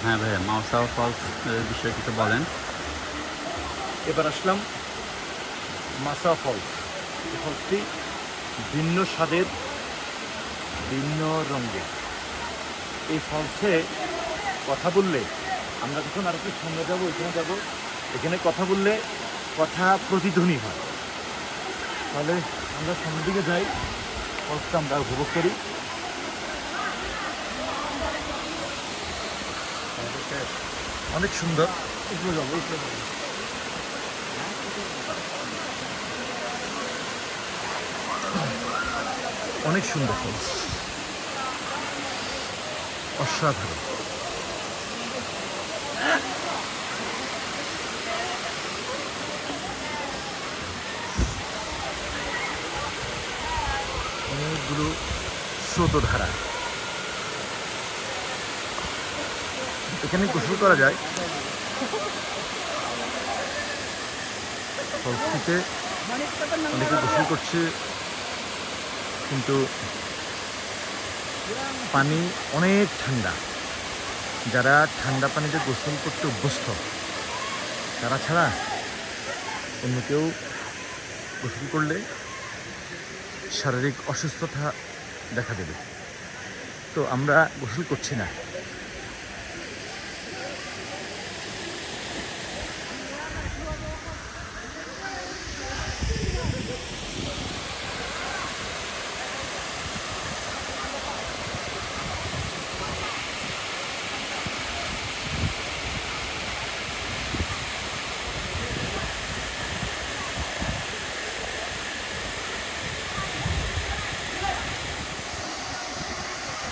হ্যাঁ ভাইয়া, মাওসা ফলস বিষয়ে কিছু বলেন। এবার আসলাম মাসা ফলস। এই ফলসটি ভিন্ন স্বাদের, ভিন্ন রঙের। এই ফলসে কথা বললে, আমরা যখন আর একটু সামনে যাবো, এখানে যাবো, এখানে কথা বললে কথা প্রতিধ্বনি হয়। তাহলে আমরা সামনের দিকে যাই, ফলসটা আমরা উপভোগ করি। অনেক সুন্দর। উপরে যাবো, উপরে যাবো। অনেক সুন্দর ফলস, অসাধারণ। অনেকগুলো স্রোতধারা, এখানে গোসল করা যায়। ফলসটিতে অনেকে গোসল করছে, কিন্তু পানি অনেক ঠান্ডা। যারা ঠান্ডা পানিতে গোসল করতে অভ্যস্ত, তারা ছাড়া অন্য কেউ গোসল করলে শারীরিক অসুস্থতা দেখা দেবে। তো আমরা গোসল করছি না।